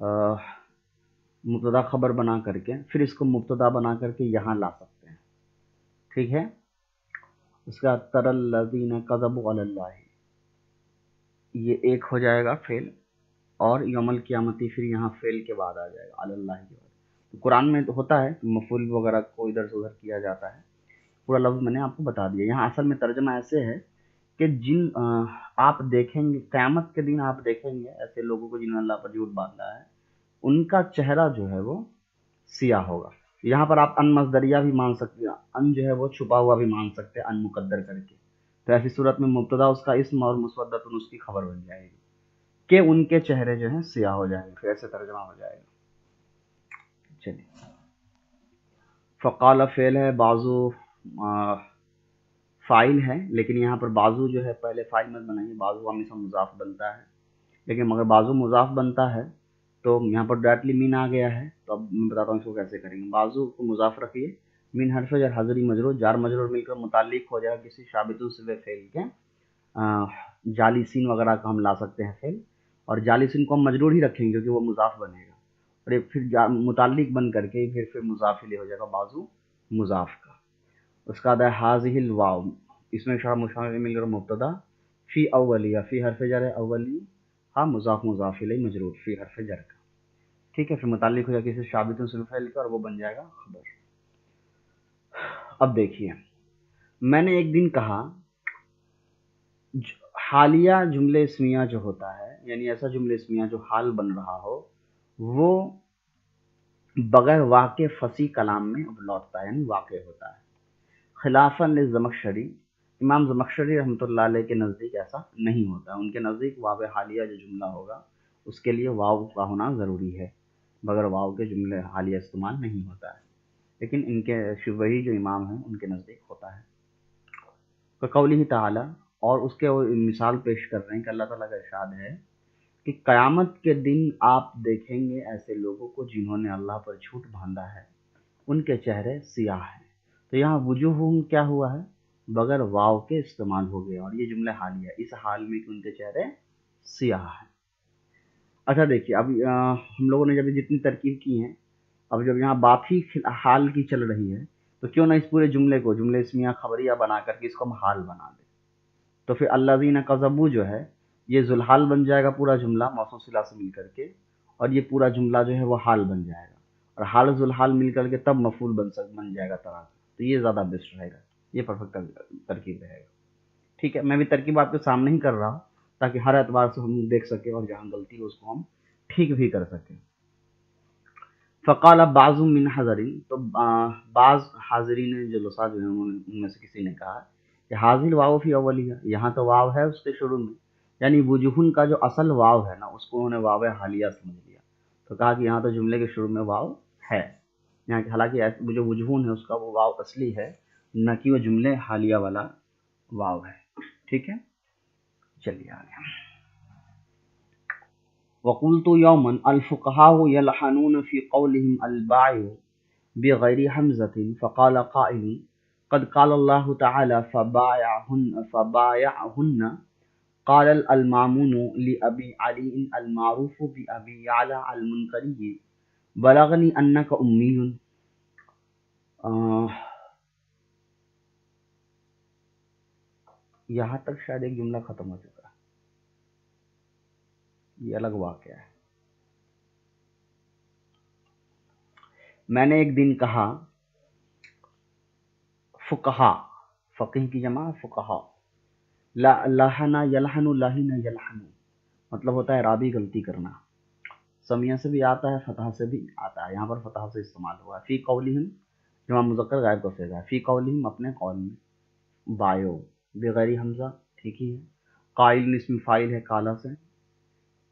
مبتدا خبر بنا کر کے پھر اس کو مبتدا بنا کر کے یہاں لا سکتے ہیں، ٹھیک ہے۔ اس کا تر الذین کذبوا علی اللہ، یہ ایک ہو جائے گا فعل، اور یوم القیامتی پھر یہاں فعل کے بعد آ جائے گا علی اللہ کے بعد۔ تو قرآن میں تو ہوتا ہے مفعول وغیرہ کو ادھر سے ادھر کیا جاتا ہے، پورا لفظ میں نے آپ کو بتا دیا۔ یہاں اصل میں ترجمہ ایسے ہے کہ جن آپ دیکھیں گے قیامت کے دن، آپ دیکھیں گے ایسے لوگوں کو جنہوں نے اللہ پر جھوٹ باندھا ہے، ان کا چہرہ جو ہے وہ سیاہ ہوگا۔ یہاں پر آپ ان مصدریہ بھی مان سکتے ہیں، ان جو ہے وہ چھپا ہوا بھی مان سکتے ہیں، ان مقدر کر کے۔ تو ایسی صورت میں مبتدا اس کا اسم اور مسودۃ اس کی خبر بن جائے گی کہ ان کے چہرے جو ہیں سیاہ ہو جائیں گے، پھر ایسے ترجمہ ہو جائے گا۔ چلیے، فقال فعل ہے، بازو فائل ہے، لیکن یہاں پر بازو جو ہے پہلے فائل مت بنائیے، بازو ہمیشہ مضاف بنتا ہے، لیکن مگر بازو مضاف بنتا ہے تو یہاں پر ڈائریکٹلی مین آ گیا ہے، تو اب میں بتاتا ہوں اس کو کیسے کریں گے۔ بازو کو مضاف رکھیے، مین حرف جر حضری مجرور، جار مجرور مل کر متعلق ہو جائے گا کسی ثابت صفت فعل کے، جالسین وغیرہ کا ہم لا سکتے ہیں فعل، اور جالسین کو ہم مجرور ہی رکھیں گے کیونکہ وہ مضاف بنے گا، اور یہ پھر متعلق بن کر کے پھر مضاف لے ہو جائے گا بازو مضاف کا۔ اس کا ادا حاضح الواو، اس میں شرح مشابہ مل کر مبتدا، فی اولیہ، فی حرف جر اولی، ہاں مضاف مضاف الیہ مجرور فی حرف جر کا، ٹھیک ہے، پھر متعلق ہو جائے کسی ثابت صفت فعل کا اور وہ بن جائے گا خبر۔ اب دیکھیے، میں نے ایک دن کہا، حالیہ جملے اسمیہ جو ہوتا ہے، یعنی ایسا جملے اسمیہ جو حال بن رہا ہو، وہ بغیر واقع فصیح کلام میں لوٹتا ہے، یعنی واقع ہوتا ہے۔ خلافاً للزمخشری، امام زمخشری رحمۃ اللہ علیہ کے نزدیک ایسا نہیں ہوتا ہے، ان کے نزدیک واو حالیہ جو جملہ ہوگا اس کے لیے واو کا ہونا ضروری ہے، بغیر واو کے جملے حالیہ استعمال نہیں ہوتا ہے، لیکن ان کے وہی جو امام ہیں ان کے نزدیک ہوتا ہے۔ قوله تعالی، اور اس کے وہ مثال پیش کر رہے ہیں کہ اللہ تعالیٰ کا ارشاد ہے کہ قیامت کے دن آپ دیکھیں گے ایسے لوگوں کو جنہوں نے اللہ پر جھوٹ باندھا ہے، ان کے چہرے سیاہ ہیں۔ تو یہاں وجوہہم کیا ہوا ہے؟ بغیر واو کے استعمال ہو گیا، اور یہ جملہ حالیہ اس حال میں کہ ان کے چہرے سیاہ ہیں۔ اچھا دیکھیے، اب ہم لوگوں نے جب جتنی ترکیب کی ہیں، اب جب یہاں بات ہی حال کی چل رہی ہے تو کیوں نہ اس پورے جملے کو جملے اسمیہ خبریہ بنا کر کے اس کو ہم حال بنا دیں۔ تو پھر الذین کذبوا جو ہے یہ ذوالحال بن جائے گا پورا جملہ موصوف صلہ سے مل کر کے، اور یہ پورا جملہ جو ہے وہ حال بن جائے گا، اور حال ذوالحال مل کر کے تب مفعول بن جائے گا طرح کا۔ تو یہ زیادہ بیسٹ رہے گا، یہ پرفیکٹ ترکیب رہے گا، ٹھیک ہے۔ میں بھی ترکیب آپ کے سامنے ہی کر رہا ہوں تاکہ ہر اعتبار سے ہم دیکھ سکیں اور جہاں غلطی ہو اس کو ہم ٹھیک بھی کر سکیں۔ فقال بعض من حاضرین، تو بعض حاضرین جلساء جو ہیں ان میں سے کسی نے کہا کہ حاضر واو فی اولیہ، یہاں تو واو ہے اس کے شروع میں، یعنی وجوہن کا جو اصل واو ہے نا اس کو انہوں نے واو حالیہ سمجھ لیا، تو کہا کہ یہاں تو جملے کے شروع میں واو ہے یہاں، حالانکہ جو وجوہن ہے اس کا وہ واو اصلی ہے، نہ کہ وہ جملے حالیہ والا واو ہے، ٹھیک ہے۔ چلیے آگے۔ وقلت یوما الفقهاء يلحنون في قولهم الباعث بغیر حمزة فقال قائل قد قال الله تعالى فبايعهن قال المامون لأبي علي المعروف بأبي يعلى المنقري بلغني أنك أمي۔ یہاں تک شاید ایک جملہ ختم ہو چکا ہے، یہ الگ واقعہ ہے۔ میں نے ایک دن کہا، فقہا، فقیہ کی جمع فقہا، لہنا یلحن، لہن یلحن، مطلب ہوتا ہے رابی غلطی کرنا، سمیہ سے بھی آتا ہے فتح سے بھی آتا ہے، یہاں پر فتح سے استعمال ہوا ہے۔ فی قولہم جمع مذکر غائب کا صیغہ ہے، فی قولہم اپنے قول میں، بایو بغیر حمزہ، ٹھیک ہی ہے، قائل اسم فاعل ہے کالا سے،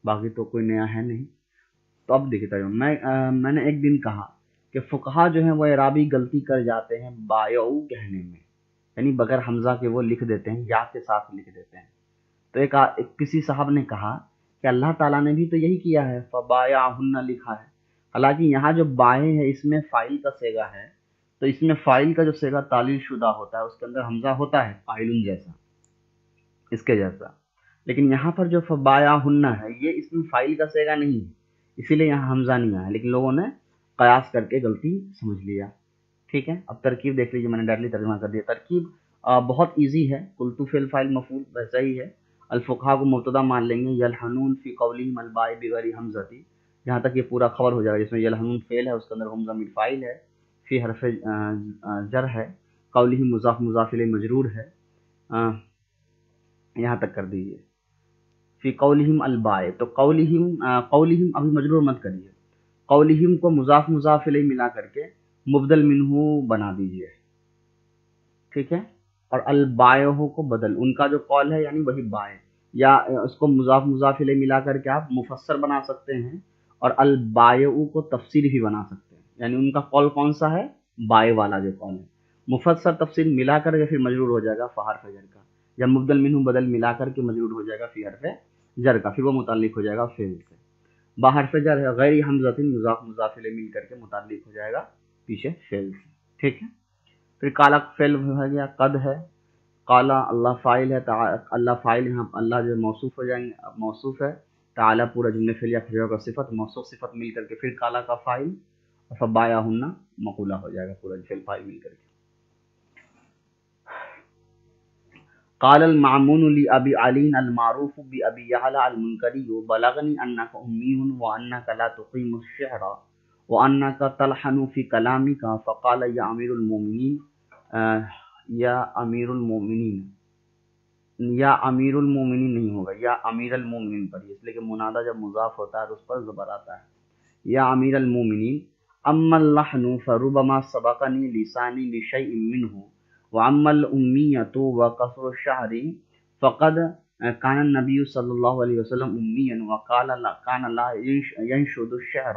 باقی تو کوئی نیا ہے نہیں۔ تو اب دیکھتا ہوں میں نے ایک دن کہا کہ فقہا جو ہیں وہ اعرابی غلطی کر جاتے ہیں بایو کہنے میں، یعنی بغیر حمزہ کے وہ لکھ دیتے ہیں، یا کے ساتھ لکھ دیتے ہیں۔ تو ایک کسی صاحب نے کہا کہ اللہ تعالیٰ نے بھی تو یہی کیا ہے، فبایعہن لکھا ہے، حالانکہ یہاں جو بائے ہے اس میں فاعل کا صیغہ ہے، تو اس میں فاعل کا جو صیغہ تعلیل شدہ ہوتا ہے اس کے اندر حمزہ ہوتا ہے قائل جیسا، اس کے جیسا، لیکن یہاں پر جو فبایعہن ہے یہ اس میں فاعل کا صیغہ نہیں ہے، اسی لیے یہاں حمزہ نہیں آیا، لیکن لوگوں نے قیاس کر کے غلطی سمجھ لیا. ٹھیک ہے، اب ترکیب دیکھ لیجیے، میں نے ڈائریکٹلی ترجمہ کر دیا. ترکیب بہت ایزی ہے، قلت فعل فاعل مفعول ویسا ہی ہے. الفقہا کو مبتدا مان لیں گے، یلحنون فی قولہم الباء بغیر حمزتی، یہاں تک یہ پورا خبر ہو جائے گا، جس میں یلحنون فعل ہے، اس کے اندر ہم ضمیر فاعل ہے، فی حرف جر ہے، قولہم مضاف مضاف الیہ مجرور ہے. یہاں تک کر دیجیے. فی قولہم الباء، تو قولہم ابھی مجرور مت کریے، قولہم کو مضاف مضاف الیہ ملا کر کے مبدل منہ بنا دیجیے. ٹھیک ہے، اور البائع کو بدل، ان کا جو قول ہے یعنی وہی بائع، یا اس کو مضاف مضاف الیہ ملا کر کے آپ مفسر بنا سکتے ہیں، اور البائع کو تفسیر بھی بنا سکتے ہیں، یعنی ان کا قول کون سا ہے؟ بائع والا جو قول ہے. مفسر تفسیر ملا کر کے پھر مجرور ہو جائے گا فحرف جر کا، یا مبدل منہ بدل ملا کر کے مجرور ہو جائے گا فی حرف جر کا، پھر وہ متعلق ہو جائے گا فعل سے. باحرف جر ہے غیر حمزۃ مضاف مضاف الیہ مل کر کے متعلق ہو جائے گا پیچھے فعل سے. ٹھیک ہے، پھر کالا فعل ہو گیا، قد ہے، قالا اللہ فاعل ہے، اللہ فاعل یہاں اللہ جو موصوف ہو جائیں گے، اب موصوف ہے، تعالی پورا جملے فعل یا فعل کا صفت، موصوف صفت مل کر کے پھر کالا کا فاعل، اور فبایا ہننا مقولہ ہو جائے گا پورا فعل فاعل مل کر کے. قال المعمون لأبي علي المعروف بأبي يعلى المنكري بلغني أنك أمي وأنك لا تقيم الشعر وأنك تلحن في كلامك فقال يا أمير المؤمنين یا امیر المومنین، یا امیر المومنین نہیں ہوگا، یا امیر المومنین پڑھیے، اس لیے کہ منادہ جب مضاف ہوتا ہے تو اس پر زبر آتا ہے. یا امیر المومنین، اما اللحن فربما سبقنی لسانی لشیء منہ، واما الامیۃ وقصر الشعر فقد کان النبی صلی اللہ علیہ وسلم امیا وقال کان لا ینشد الشعر.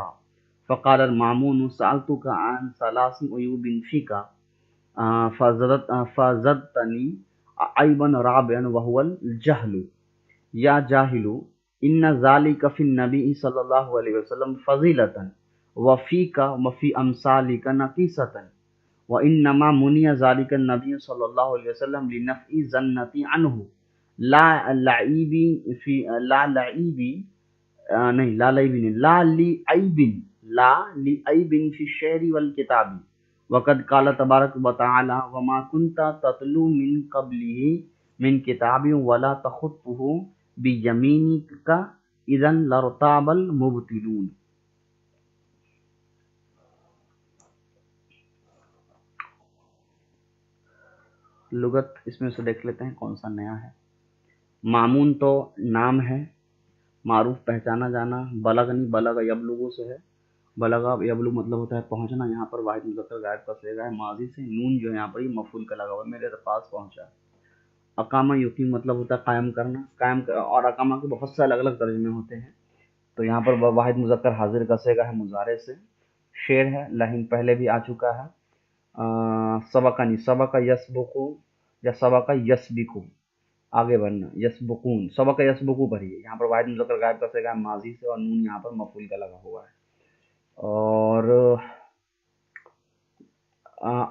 فقال المامون سألتک عن ثلاث عیوب فیک فزدتنی عیبا رابعا وهو الجہل. یا جاہل ان ذلک فی النبی صلی اللہ علیہ وسلم فضیلۃ وفیک وفی امثالک نقیصۃ وانما منی ذلک النبی صلی اللہ علیہ وسلم لنفع ظنتی عنہ لا لعیب فی لا لعیب نہیں لا لعیب نہیں لا لعیب لا لعیب فی الشعر والکتاب. وقد قال تبارک وتعالی وما كنت تتلو من قبله من کتاب ولا تخطه بیمینک اذا لارتاب المبطلون. لغت اس میں سے دیکھ لیتے ہیں کون سا نیا ہے. معمون تو نام ہے، معروف پہچانا جانا، بلغنی بلغ یبلغ سے ہے، بلغا یبلغ مطلب ہوتا ہے پہنچنا، یہاں پر واحد مذکر غائب کا صیغہ ہے ماضی سے، نون جو ہے یہاں پر یہ مفعول کا لگا ہوا ہے، میرے پاس پہنچا. اقامہ یقیم مطلب ہوتا ہے قائم کرنا، اور اقامہ کے بہت سے الگ الگ ترجمے ہوتے ہیں، تو یہاں پر واحد مذکر حاضر کا صیغہ ہے مضارع سے. شعر ہے، لحن پہلے بھی آ چکا ہے. سبقنی سبق یسبقو یا سبق یسبقو آگے بڑھنا، یسبقون سبق یسبقو پڑھیے، یہاں پر واحد مذکر غائب کا صیغہ ہے ماضی سے، اور نون یہاں پر مفعول کا لگا ہوا ہے. اور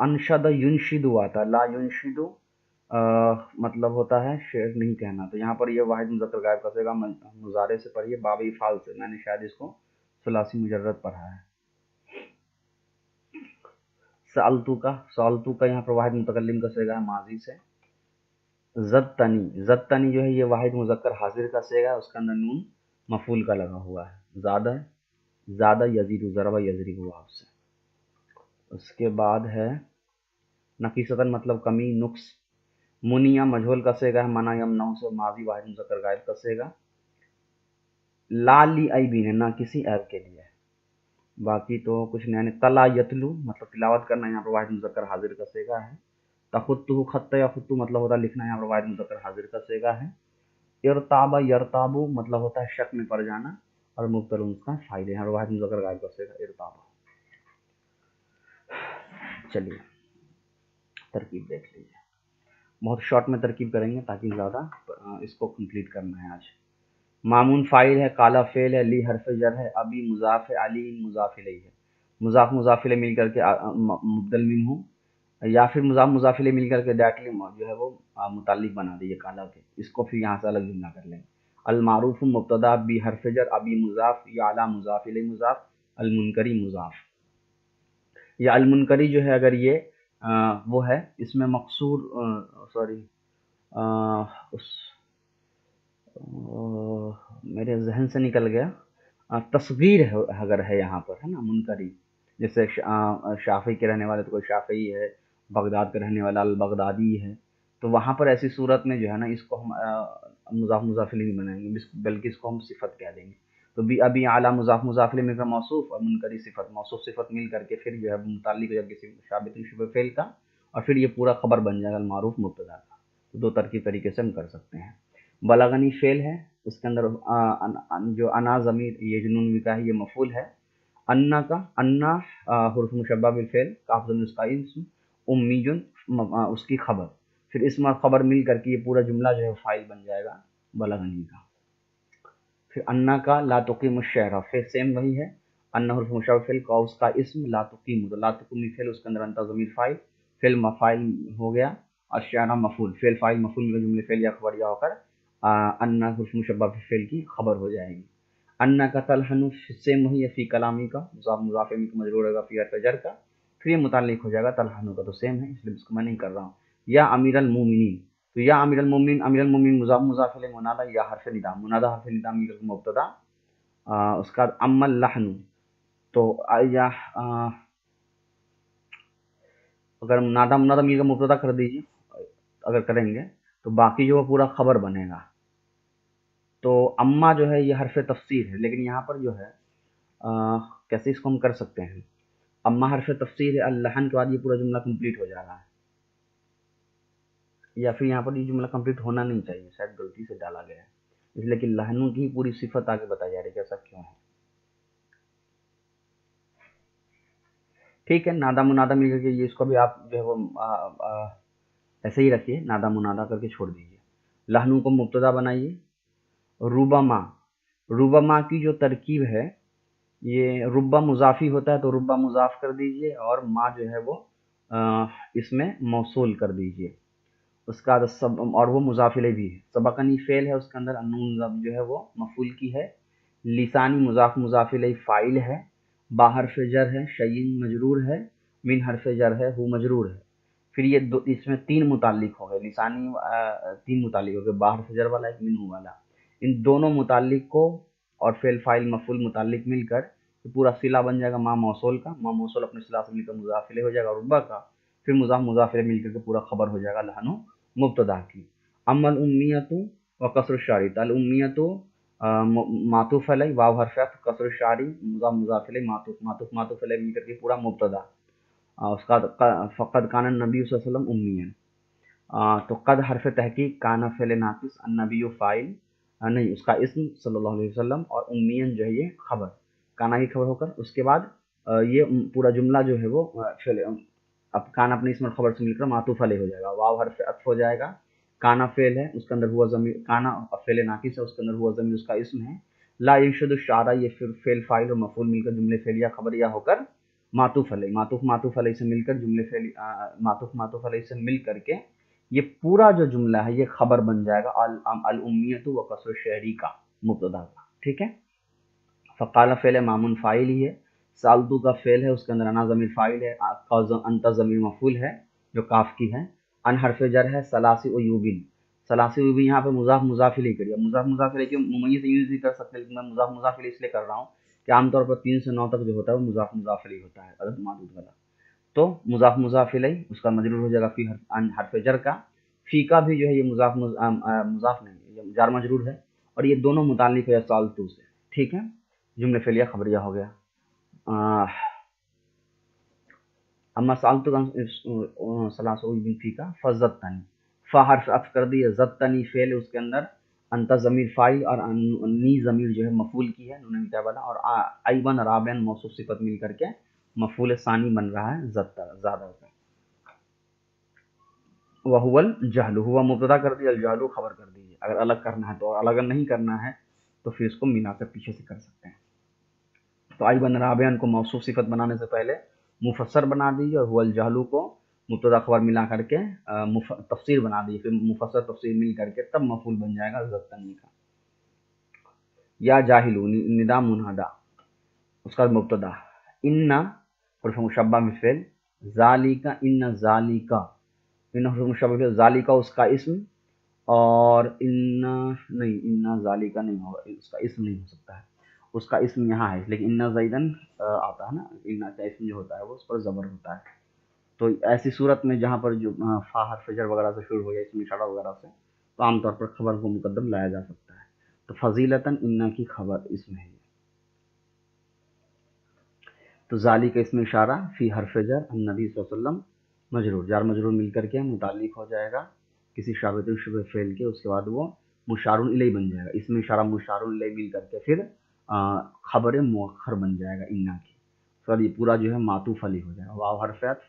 انشد ینشد ہوا تھا، لا ینشد مطلب ہوتا ہے شعر نہیں کہنا، تو یہاں پر یہ واحد مذکر غائب کا صیغہ مضارع سے پڑھیے باب افعال سے، میں نے شاید اس کو ثلاثی مجرد پڑھا ہے. سألتو کا یہاں پر واحد متکلم کا صیغہ ہے ماضی سے. زدتنی جو ہے یہ واحد مذکر حاضر کا صیغہ ہے، اس کے اندر نون مفعول کا لگا ہوا ہے. زادہ یزید ضرب یضرب ہوا آپ سے. اس کے بعد ہے نقیصتاً مطلب کمی، نقص. منیا مجہول کا صیغہ ہے، منع یمنع سے ماضی واحد مذکر غائب کا صیغہ. لا لی عیبین نہ کسی عیب کے لیے، باقی تو کچھ نیا نہیں. تلا یتلو مطلب تلاوت کرنا، یہاں پر واحد مذکر حاضر کا صیغہ ہے. تخطو خط یا خطو مطلب ہوتا ہے لکھنا، یہاں پر واحد مذکر حاضر کا صیغہ ہے. ارتابا یرتابو مطلب ہوتا ہے شک میں پڑ جانا، اور مبتل اس کا فائدہ ہے، یہاں پر واحد مذکر غائب کا صیغہ ارتابا. چلیے ترکیب دیکھ لیجیے، بہت شارٹ میں ترکیب کریں گے تاکہ زیادہ اس کو کمپلیٹ کرنا ہے آج. معمون فاعل ہے، کالا فعل ہے، لی حرف جر ہے، ابھی مضاف ہے، علی مضاف الیہ ہے. مضاف مضاف الیہ مل کر کے مبدل منہ، یا پھر مضاف مضاف الیہ مل کر کے ڈائریکٹلی جو ہے وہ متعلق بنا دیے کالا کے، اس کو پھر یہاں سے الگ جملہ کر لیں گے. المعروف مبتدا بی حرف جر ابی مضاف یا اعلی مضاف الیہ مضاف المنکری مضاف. یا المنکری جو ہے اگر یہ وہ ہے اس میں مقصور سوری اس میرے ذہن سے نکل گیا، تصغیر ہے اگر ہے یہاں پر ہے نا منکری، جیسے شافعی کے رہنے والے تو کوئی شافعی ہے، بغداد کے رہنے والا البغدادی ہے، تو وہاں پر ایسی صورت میں جو ہے نا اس کو ہم مضاف مضاف الیہ نہیں بنائیں گے بلکہ اس کو ہم صفت کہہ دیں گے. تو بھی ابھی اعلیٰ مضاف مضاف الیہ مل کر موصوف اور منکری صفت موصوف صفت مل کر کے پھر جو ہے متعلق ہو جائے کسی ثابت شبہ فعل کا، اور پھر یہ پورا خبر بن جائے گا المعروف مبتدا کا. تو دو ترکیب طریقے سے ہم کر سکتے ہیں. بلغنی فعل ہے، اس کے اندر جو انا ضمیر یہ جنون بھی کا ہے یہ مفعول ہے. انا کا انا حرف مشبہ بالفعل کاف ضمیر اس کا اسم، امی اس کی خبر، پھر اسم اور خبر مل کر کے یہ پورا جملہ جو ہے فاعل بن جائے گا بلغنی کا. پھر انا کا لا تقیم الشہر پھر سیم وہی ہے، انا حرف مشبہ بالفعل کا اس کا اسم لا تقیم، تو لا تقیمی فعل اس کے اندر انت ضمیر فاعل، فعل مفاعل ہو گیا، الشہر مفعول، فعل فاعل مفعول میں جملے فعل یا خبر یا ہو کر انا حرف مشبہ بالفعل کی خبر ہو جائے گی. انا کا تلحن سیم وہی ہے فی کلامی کا مضاف مضاف الیہ کا مجرور ہوگا فی حرف جر کا، پھر یہ متعلق ہو جائے گا تلحن کا، تو سیم ہے اس لیے اس کو میں نہیں کر رہا ہوں. یا امیر المومنین، تو یا امیر المومنین، امیر المومنین مضاف مضاف الیہ منادہ یا حرف ندا، منادہ حرف ندا مل کر مبتدا، اس کا اما اللحن، تو یا اگر منادہ منادہ مل کر مبتدا کر دیجیے اگر کریں گے تو باقی جو ہے پورا خبر بنے گا. تو اما جو ہے یہ حرف تفسیر ہے، لیکن یہاں پر جو ہے کیسے اس کو ہم کر سکتے ہیں، اما حرف تفسیر ہے، اللحن کے بعد یہ پورا جملہ کمپلیٹ ہو جا رہا ہے، یا پھر یہاں پر یہ جملہ کمپلیٹ ہونا نہیں چاہیے، شاید غلطی سے ڈالا گیا ہے، اس لیے کہ لہنوں کی پوری صفت آگے بتائی جا رہی ہے کہ ایسا کیوں ہے. ٹھیک ہے، نادا منادا مل کر کے یہ اس کو بھی آپ جو ہے وہ ایسے ہی رکھیے، نادا منادا کر کے چھوڑ دیجیے. لہنوں کو مبتدا بنائیے. ربما، ربما کی جو ترکیب ہے یہ ربا مضافی ہوتا ہے تو ربا مضاف کر دیجئے اور ما جو ہے وہ اس میں موصول کر دیجئے. اس کا اور وہ مضاف الیہ بھی ہے. سبقنی فعل ہے، اس کے اندر نون جو ہے وہ مفعول کی ہے. لسانی مضاف مضاف الیہ فاعل ہے. با حرف جر ہے، شیئن مجرور ہے، من حرف جر ہے، ہو مجرور ہے. پھر یہ اس میں تین متعلق ہو گئے، لسانی تین متعلق ہو گئے، با حرف جر والا ایک منہ والا. ان دونوں متعلق کو اور فعل فاعل مفعول متعلق مل کر پورا صلہ بن جائے گا ما موصول کا، ما موصول اپنے صلہ سے مل کر مضاف الیہ ہو جائے گا ربا کا، پھر مضاف مضاف الیہ مل کر کے پورا خبر ہو جائے گا لہنو مبتدا کی. اما الامیۃ و قصر الشعری، الامیۃ معطوف علیہ واو حرف عطف، قصر الشعری مضاف مضاف الیہ معطوف معطوف معطوف علیہ مل کر کے پورا مبتدا. اس کا فقد کان النبی صلی اللہ علیہ وسلم امیا، تو قد حرف تحقیق، کان فعل ناقص، النبی فاعل نہیں اس کا اسم صلی اللہ علیہ وسلم، اور امین جو ہے یہ خبر، کانا کی خبر ہو کر اس کے بعد یہ پورا جملہ جو ہے وہ فعل اب کانا اپنے اسم اور خبر سے مل کر معطوف علیہ ہو جائے گا، واو حرف عطف ہو جائے گا. کانا فعل ہے، اس کے اندر ہوا ضمیر، کانا فعل ناقص ہے، اس کے اندر ہوا ضمیر اس کا اسم ہے. لا ينشد الشعراء یہ پھر فعل فاعل اور مفعول مل کر جملے فعلیہ خبریہ ہو کر معطوف علیہ، معطوف معطوف علیہ سے مل کر جملے فعلی معطوف معطوف علیہ سے مل کر کے یہ پورا جو جملہ ہے یہ خبر بن جائے گا الامیۃ و قصر الشعری کا مبتدا کا. ٹھیک ہے. فقال فعل مامون فاعل ہی ہے. سالتو کا فعل ہے، اس کے اندر انا ضمیر فاعل ہے، انت ضمیر مفعول ہے جو کاف کی ہے. ان حرف جر ہے. ثلاثی ایوبین، ثلاثی ایوبین یہاں پہ مضاف مضاف الیہ کریے. مضاف مضاف الیہ کی ممیز یوز نہیں کر سکتے، لیکن میں مضاف مضاف الیہ اس لیے کر رہا ہوں کہ عام طور پر 3 سے 9 تک جو ہوتا ہے وہ مضاف مضاف الیہ ہوتا ہے عدد معدود والا. تو مضاف مضاف الیہ اس کا مجرور ہو جائے گا فی حرف جر کا. فی کا بھی جو ہے یہ مضاف مضاف نہیں یہ جار مجرور ہے، اور یہ دونوں متعلق ہے سالتو سے. ٹھیک ہے. جملے فعلیہ خبریہ ہو گیا. اما سالتو کا ثلاثہ بن فی کا فزدتنی، فا حرف عطف کر دیے، زدتنی فعل اس کے اندر، انت ضمیر فاعل اور نی ضمیر جو ہے مفعول کی ہے نون نکاح والا، اور ایبن رابعن موصوف صفت مل کر کے مفعول ثانی بن رہا ہے زدتا زیادہ کا. وہو الجہل، ہوا مبتدا کر دیا، الجہل خبر کر دیجیے. اگر الگ کرنا ہے تو، اور الگ نہیں کرنا ہے تو پھر اس کو ملا کر پیچھے سے کر سکتے ہیں. تو ایبن رابعن کو موصوف صفت بنانے سے پہلے مفسر بنا دیجیے، اور هو الجہل کو مبتدا خبر ملا کر کے تفسیر بنا دیجیے، پھر مفسر تفسیر مل کر کے تب مفعول بن جائے گا زدتنی کا. یا جاہلو ندا منہدا اس کا مبتدا، ان حرف مشبہ میں فعل، ذالکا ان ذالکا، ان حرف مشبہ میں ذالکا اس کا اسم، اور ان نہیں، ان ذالکا نہیں ہوگا، اس کا اسم نہیں ہو سکتا ہے، اس کا اسم یہاں ہے، لیکن ان زیدن آتا ہے نا، ان کا اسم جو ہوتا ہے وہ اس پر زبر ہوتا ہے، تو ایسی صورت میں جہاں پر جو فا حرف جر وغیرہ سے شروع ہو جائے اسم اشارہ وغیرہ سے، تو عام طور پر خبر کو مقدم لایا جا سکتا ہے، تو فضیلتاً ان کی خبر اسم ہے، تو ذالی کا اسم اشارہ فی حرف جر النبی صلی اللہ علیہ وسلم مجرور، جار مجرور مل کر کے متعلق ہو جائے گا کسی شابت شبہ فعل کے، اس کے بعد وہ مشار الیہ بن جائے گا، اسم اشارہ مشار الیہ مل کر کے پھر خبر مؤخر بن جائے گا انا کی، سر یہ پورا جو ہے معطوف علیہ ہو جائے گا، واو حرف عطف،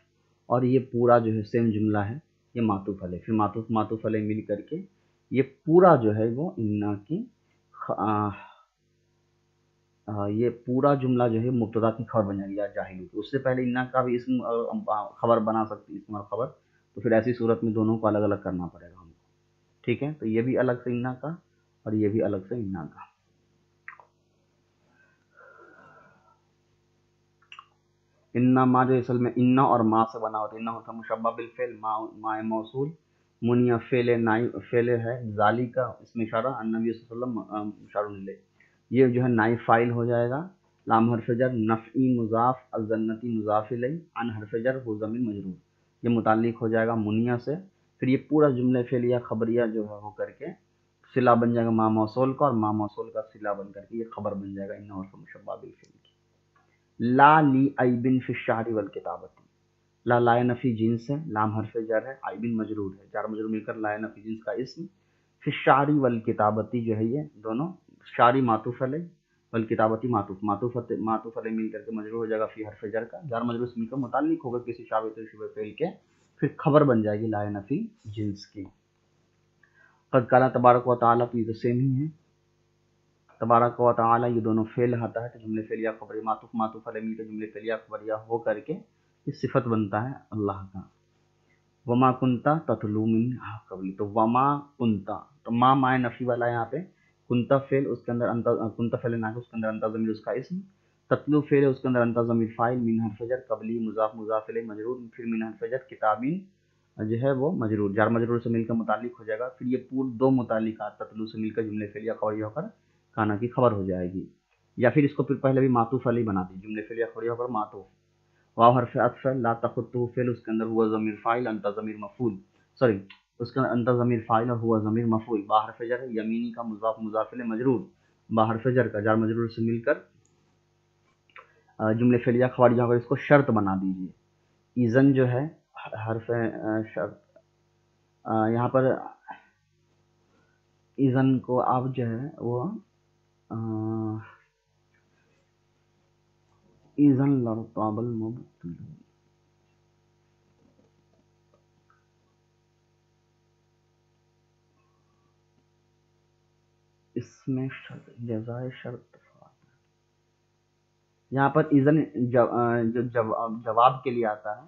اور یہ پورا جو ہے سیم جملہ ہے یہ معطوف علیہ، پھر معطوف علیہ مل کر کے یہ پورا جو ہے وہ انا کی یہ پورا جملہ جو ہے مبتدا کی خبر بن جائے گی یا جاہلو کی، اس سے پہلے انا کا بھی اسم خبر بنا سکتی اسم اور خبر، تو پھر ایسی صورت میں دونوں کو الگ الگ کرنا پڑے گا ہم کو، ٹھیک ہے، تو یہ بھی الگ سے انا کا اور یہ بھی الگ سے انا کا۔ انا ما جو اصل میں انا اور ما سے بنا ہوتا ہے، انا ہوتا ہے مشبہ بالفعل، ما موصول، منی فعل ہے، ذالی کا اسم اشارہ، النبی صلی اللہ علیہ وسلم مشار الیہ، یہ جو ہے نائب فاعل ہو جائے گا، لام حرف جر، نفعی مضاف، الجنتی مضاف الیہ، ان حرف جر ہو ضمیر مجرور، یہ متعلق ہو جائے گا منیہ سے، پھر یہ پورا جملہ فعلیہ خبریہ جو ہے ہو کر کے صلہ بن جائے گا ما موصول کا، اور ما موصول کا صلہ بن کر کے یہ خبر بن جائے گا ان حرف مشبہ بالفعل کی۔ لا لی ایبن فی الشعر والکتابت، لا لائے نفی جنس ہے، لام حرف جر ہے، ایبن مجرور ہے، جار مجرور مل کر لائے نفی جنس کا اسم، فی الشعر والکتابتی جو ہے یہ دونوں، شعری معطوف علیہ والکتابتی معطوف علیہ مل کر کے مجرور ہو جائے گا فی حرف جر کا، جار مجرور سے مل کر متعلق ہوگا کسی شابت شبہ فعل کے، پھر خبر بن جائے گی لائے نفی جنس کی۔ قد قال تبارک و تعالیٰ، تو یہ تو سیم ہی ہے، تبارک و تعالیٰ یہ دونوں فعل آتا ہے تو جملے فعلیہ خبریہ معطوف علیہ مل کے جملے فعلیہ خبریہ ہو کر کے یہ صفت بنتا ہے اللہ کا۔ وما کنتا تتلو من قبل، تو وما کنتا، تو ما مائے نفی والا ہے یہاں پہ، کنتا فعل اس کے اندر کنتا فعل ناقص اس کے اندر انتا ضمیر اس کا اسم، تتلو فعل اس کے اندر انتا ضمیر فاعل، من حرف جر قبلی مضاف مضاف الیہ مجرور، پھر من حرف جر کتابین جو ہے وہ مجرور، جار مجرور سے مل کر متعلق ہو جائے گا، پھر یہ پور دو متعلقات تتلو سے مل کر جملے فعلیہ خبریہ ہو کر کانا کی خبر ہو جائے گی، یا پھر اس کو پھر پہلے بھی معطوف علیہ بنا دی، جملے فعلیہ خبریہ ہو کر معطوف، واو حرف عطف، لا تخطو فعل اس کے اندر ہوا ضمیر فاعل، انت ضمیر مفعول، سوری اس کے اندر انت ضمیر فاعل اور ہوا ضمیر مفعول، با حرف جر ہے، یمینی کا مضاف مضاف الیہ مجرور، با حرف جر کا جار مجرور سے مل کر جملے فعلیہ خبریہ ہو کر اس کو شرط بنا دیجیے، اذن جو ہے حرف شرط، یہاں پر اذن کو آپ جو ہے وہ اذن لارتاب المبطلون، اس میں شرط جزائے شرط، یہاں پر اذن جو جواب کے لیے آتا ہے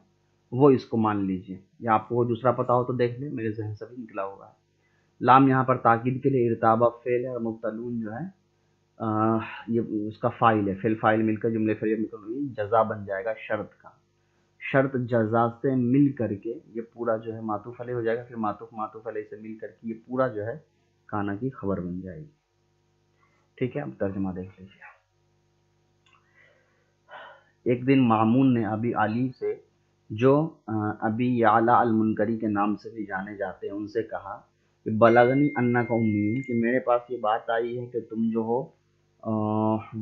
وہ اس کو مان لیجئے، یا آپ کو دوسرا پتا ہو تو دیکھ لیں، میرے ذہن سے بھی نکلا ہوا ہے، لام یہاں پر تاکید کے لیے ارتابہ فعل ہے، اور مبتلون جو ہے یہ اس کا فاعل ہے، فعل فاعل مل کر جملے فعلیہ مل کر جزا بن جائے گا شرط کا، شرط جزا سے مل کر کے یہ پورا جو ہے معطوف علیہ ہو جائے گا، پھر معطوف علیہ سے مل کر کے یہ پورا جو ہے کانا کی خبر بن جائے گی، ٹھیک ہے، اب ترجمہ دیکھ لیجیے۔ ایک دن مامون نے ابی علی سے، جو ابی یعلا المنکری کے نام سے بھی جانے جاتے ہیں، ان سے کہا کہ بلغنی انک امی، کہ میرے پاس یہ بات آئی ہے کہ تم جو ہو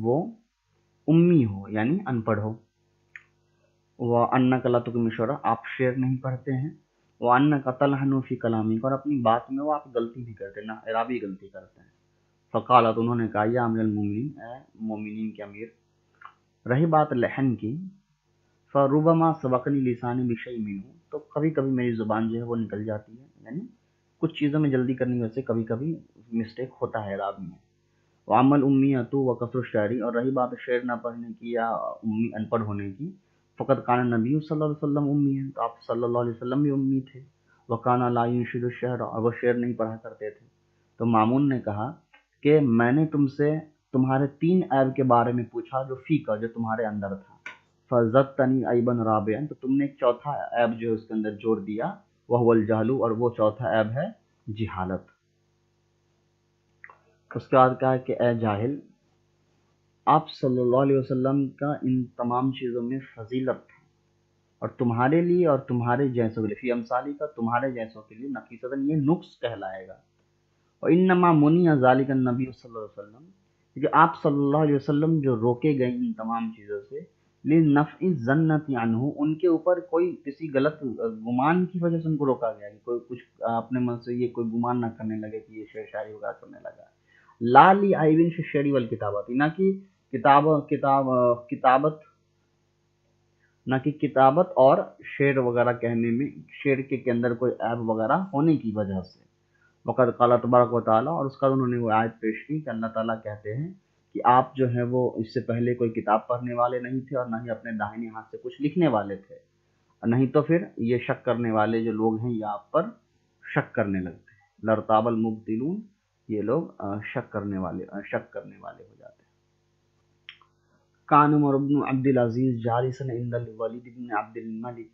وہ امی ہو، یعنی ان پڑھ ہو، وَأَنَّكَ لَا تُقِيمُ الشُّعْرَىٰ، آپ شعر نہیں پڑھتے ہیں، وَأَنَّكَ تَلْحَنُ فِي كَلَامِكَ، اور اپنی بات میں وہ آپ غلطی بھی کرتے ہیں، نہ اعرابی غلطی کرتے ہیں، فقالت، انہوں نے کہا یا امیر المومنین، اے مومنین کے امیر، رہی بات لحن کی، فربما سبقنی لسانی بشیء منہ، تو کبھی کبھی میری زبان جو ہے وہ نکل جاتی ہے، یعنی کچھ چیزوں میں جلدی کرنے کی وجہ سے کبھی کبھی مسٹیک ہوتا ہے اعراب میں، وعمل امیۃ و کثر الشعری، اور رہی بات شعر نہ پڑھنے کی یا امی ان پڑھ ہونے کی، فقط کان نبی صلی اللہ علیہ وسلم امی، تو آپ صلی اللہ علیہ وسلم بھی امی تھے، وکان لا ینشد الشعر، اور وہ شعر نہیں پڑھا کرتے تھے، تو مامون نے کہا کہ میں نے تم سے تمہارے 3 عیب کے بارے میں پوچھا جو فی کا جو تمہارے اندر تھا، فزدتنی عیبا رابعا، تو تم نے ایک چوتھا عیب جو اس کے اندر جوڑ دیا، وہو الجہل، اور وہ چوتھا عیب ہے جہالت۔ اس کے بعد کہا کہ اے جاہل، آپ صلی اللہ علیہ وسلم کا ان تمام چیزوں میں فضیلت تھا، اور تمہارے لیے اور تمہارے جیسوں کے لیے، فی امثالی کا تمہارے جیسوں کے لیے نقیصتاً یہ نقص کہلائے گا۔ وَإِنَّمَا مُنِعَ ذَلِكَ النَّبِيُّ صلی اللہ علیہ وسلم، کیونکہ آپ صلی اللہ علیہ وسلم جو روکے گئے ان تمام چیزوں سے، لِنَفْعِ الظَّنَّةِ عَنْهُ، ان کے اوپر کوئی کسی غلط گمان کی وجہ سے ان کو روکا گیا کہ کوئی کچھ اپنے من سے یہ کوئی گمان نہ کرنے لگے کہ یہ شعر شاعری وغیرہ کرنے لگا۔ لا لِعَیْبٍ فِی الشِّعْرِ وَالْکِتَابَۃِ، نہ کہ کتابت اور شعر وغیرہ کہنے میں، شعر کے اندر کوئی عیب وغیرہ ہونے کی وجہ سے۔ وقد قال تبارک و تعالیٰ، اور اس کا انہوں نے وہ آیت پیش کی کہ اللہ تعالیٰ کہتے ہیں کہ آپ جو ہیں وہ اس سے پہلے کوئی کتاب پڑھنے والے نہیں تھے، اور نہ ہی اپنے داہنے ہاتھ سے کچھ لکھنے والے تھے، اور نہیں تو پھر یہ شک کرنے والے جو لوگ ہیں یہ آپ پر شک کرنے لگتے ہیں۔ لرتاب المبطلون، یہ لوگ شک کرنے والے ہو جاتے ہیں۔ کان عمر بن عبد العزیز جالسا عند الولید بن عبد الملک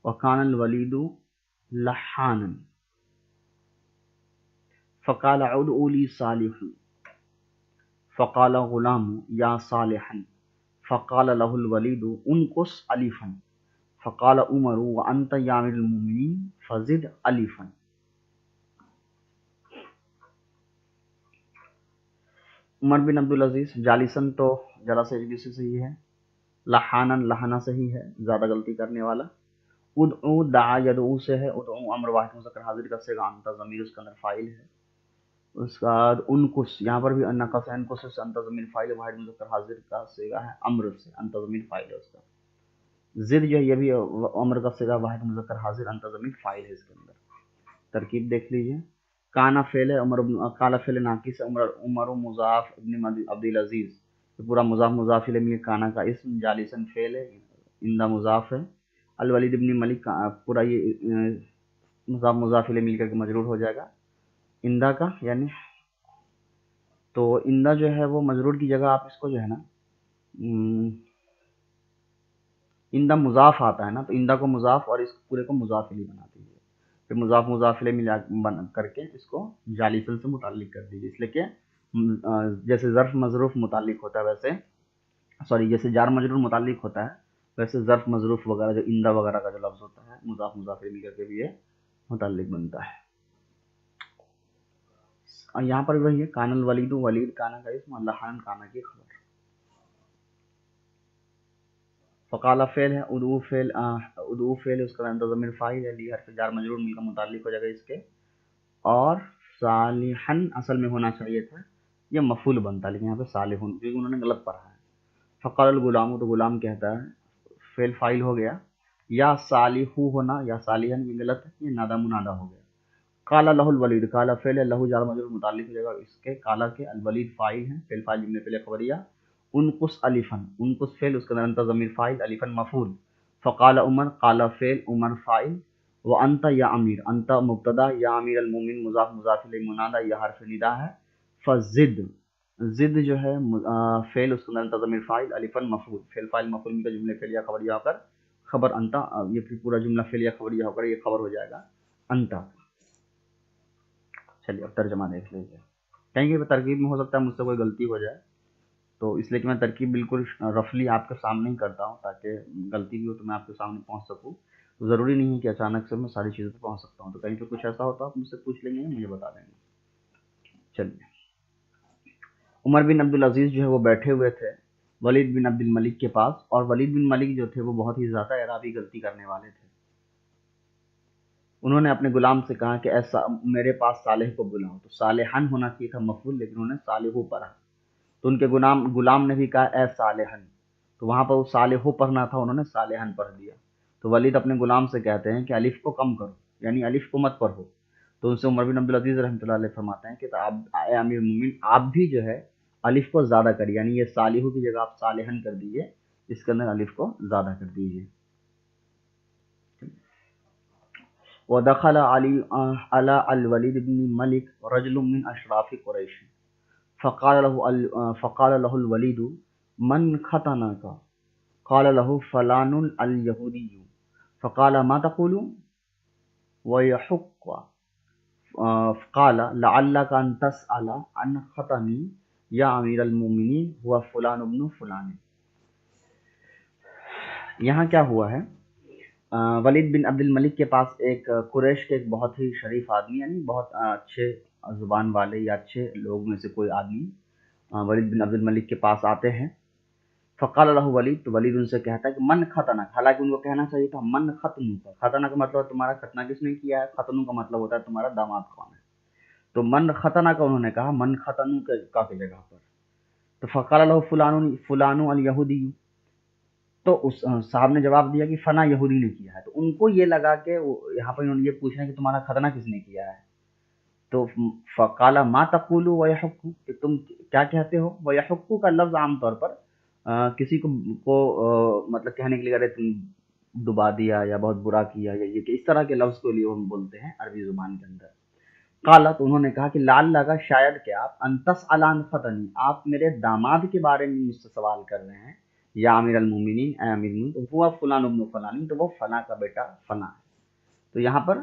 وکان الولید لحانا فقال ادعوا لي صالحا فقال غلام یا صالحا فقال له الولید انقص الفا فقال عمر وانت یا امیر المؤمنین فزد الفا۔ عمر بن عبد العزیز جالسن تو جلس اجلس سے ہی ہے، لحانن لہنا سے ہی ہے زیادہ غلطی کرنے والا، ادعو دعا یدعو سے ہے، ادعو امر واحد مذکر حاضر کا صیغہ انت ضمیر اس کے اندر فاعل ہے۔ اس کے بعد انقص، یہاں پر بھی نقص ہے، انقص سے انت ضمیر فاعل واحد مذکر حاضر کا صیغہ ہے امر سے، انت ضمیر فاعل ہے اس کا۔ زد جو ہے یہ بھی امر کا صیغہ واحد مذکر حاضر انت ضمیر فاعل ہے اس کے اندر۔ ترکیب دیکھ لیجئے، کانا فعل ہے، عمر بن قال فعل ناقص ہے، عمر مضاف ابن عبد العزیز، پورا مضاف مضاف الیہ، کانا کا اسم، جالسن فعل ہے، اندہ مضاف ہے، الولید ابن ملک کا پورا یہ مضاف مضاف الیہ مل کر کے مجرور ہو جائے گا اندہ کا، یعنی تو اندہ جو ہے وہ مجرور کی جگہ آپ اس کو جو ہے نا اندہ مضاف آتا ہے نا، تو اندہ کو مضاف اور اس پورے کو مضاف الیہ بنا دیجیے، پھر مضاف مضاف الیہ ملا کر کے اس کو جالسن سے متعلق کر دیجیے، اس لیے کہ جیسے ظرف مظروف متعلق ہوتا ہے ویسے جیسے جار مجرور متعلق ہوتا ہے ویسے ظرف مظروف وغیرہ جو اندہ وغیرہ کا جو لفظ ہوتا ہے مضاف مضاف الیہ مل کر کے بھی یہ متعلق بنتا ہے۔ اور یہاں پر وہی ہے، کان الولید، ولید کانا کا اسم، لحان کانا کی خبر۔ فقال فعل ہے، ادعو فعل اس کا انت ضمیر فاعل ہے، لی حرف جار مجرور مل کا متعلق ہو جائے گا اس کے، اور صالحن اصل میں ہونا چاہیے تھا، یہ مفعول بنتا ہے لیکن یہاں پہ صالحون کیونکہ انہوں نے غلط پڑھا ہے۔ فقال الغلام، تو غلام کہتا ہے، فعل فاعل ہو گیا، یا صالحو ہونا یا صالحن یہ غلط ہے، یہ نادا منادا ہو گیا۔ قال لہ الولید، قال فعل لہ جار مجرور متعلق ہو جائے گا اس کے، قال کے، الولید فاعل ہیں، فعل فاعل جملے فعل خبریہ، انقص الفا، انقص فعل اس کے اندر انت ضمیر فاعل، الفا مفعول، فقال عمر، قال فعل، عمر فاعل، وانت یا امیر، انت مبتدا، یا امیر المومن مضاف مضاف الیہ منادى، یہ حرف ندا ہے، فزد، زد جو ہے فعل اس کے اندر انت ضمیر فاعل، الفا مفعول، فعل فاعل مفعول کا جملے فعلیہ خبریہ ہو کر خبر انت، یہ پھر پورا جملہ فعلیہ خبریہ ہو کر یہ خبر ہو جائے گا انت۔ چلیے اب ترجمہ دیکھ لیجیے، کہیں کہ ترکیب میں ہو سکتا ہے مجھ سے کوئی غلطی ہو جائے، تو اس لیے کہ میں ترکیب بالکل رفلی آپ کے سامنے ہی کرتا ہوں تاکہ غلطی بھی ہو تو میں آپ کے سامنے پہنچ سکوں، تو ضروری نہیں ہے کہ اچانک سے میں ساری چیزوں پہ پہنچ سکتا ہوں، تو کہیں پہ کچھ ایسا ہوتا آپ مجھ سے پوچھ لیں گے، مجھے بتا دیں گے۔ چلیے، عمر بن عبد العزیز جو ہے وہ بیٹھے ہوئے تھے ولید بن عبد الملک کے پاس، اور ولید بن ملک جو تھے وہ بہت ہی زیادہ اعرابی غلطی کرنے والے تھے۔ انہوں نے اپنے غلام سے کہا کہ ایسا میرے پاس صالح کو بلاؤ، تو صالحن ہونا چاہیے تھا مفعول، لیکن انہوں نے صالحو پڑھا، تو ان کے غلام نے بھی کہا اے صالحن، تو وہاں پر وہ صالحو پڑھنا تھا، انہوں نے صالحن پڑھ دیا، تو ولید اپنے غلام سے کہتے ہیں کہ الف کو کم کرو، یعنی الف کو مت پڑھو، تو ان سے عمر بن عبد العزیز رحمۃ اللہ علیہ فرماتے ہیں کہ اے امیر المومنین، آپ بھی جو ہے الف کو زیادہ کریے، یعنی یہ صالحو کی جگہ آپ صالحن کر دیجیے، اس کے اندر الف کو زیادہ کر دیجیے۔ وَدَخَلَ عَلَى الْوَلِيدِ بْنِ مَلِكٍ رَجُلٌ مِّنْ أَشْرَافِ قُرَيْشٍ فقال له الولید من ختنک قال له فلان الیہودی فقال ما تقول ويحق قال لعلك ان تسأل عن ختنی یا امیر المومنین هو فلان ابن فلان۔ یہاں کیا ہوا ہے، ولید بن عبد الملک کے پاس ایک قریش کے ایک بہت ہی شریف آدمی، یعنی بہت اچھے زبان والے یا اچھے لوگ میں سے کوئی آدمی ولید بن عبد الملک کے پاس آتے ہیں۔ فقال له ولید، تو ولید ان سے کہتا ہے کہ من ختنک، حالانکہ ان کو کہنا چاہیے تھا من ختنک۔ ختنہ کا مطلب ہے تمہارا ختنہ کس نے کیا ہے، ختنو کا مطلب ہوتا ہے تمہارا داماد کون ہے۔ تو من ختنہ کا انہوں نے کہا من ختنو کا کی جگہ پر۔ تو فقال له فلان الیہودی، تو اس صاحب نے جواب دیا کہ فنا یہودی نے کیا ہے۔ تو ان کو یہ لگا کہ یہاں پر انہوں نے یہ پوچھنا کہ تمہارا ختنہ کس نے کیا ہے۔ تو فقال ما تقول ويحق، کہ تم کیا کہتے ہو۔ ويحق کا لفظ عام طور پر کسی کو مطلب کہنے کے لیے اگر تم ڈبا دیا یا بہت برا کیا یا یہ کہ اس طرح کے لفظ کو لیے ہم بولتے ہیں عربی زبان کے اندر۔ قال، تو انہوں نے کہا کہ لعل لگا شاید کہ آپ انتس علان ختنی، آپ میرے داماد کے بارے میں مجھ سے سوال کر رہے ہیں، یا امیر المومنین، اے امیر المومنین، تو وہ فلان ابن فلان، تو وہ فلاں کا بیٹا فلاں ہے۔ تو یہاں پر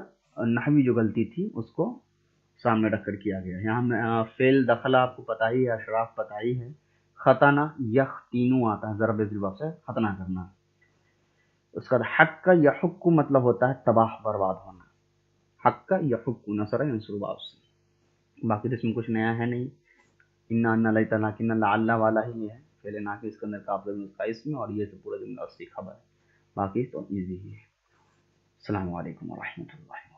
نحوی جو غلطی تھی اس کو سامنے رکھ کر کیا گیا۔ یہاں فعل دخلہ آپ کو پتہ ہی ہے، اشراف پتہ ہی ہے، ختنہ یختینو آتا ہے ضرب ضرب سے ختنہ کرنا۔ اس کا حق کا یحق مطلب ہوتا ہے تباہ برباد ہونا، حق کا یحق نصر ینصر باب سے۔ باقی تو اس میں کچھ نیا ہے نہیں، انا لیتا لیکن لعل والا ہی ہے، فعل ناقص کے اندر قابل اس کا اسم، اور یہ تو پورا جملہ اس کی خبر ہے، باقی تو ایزی ہی ہے۔ السلام علیکم ورحمۃ اللہ۔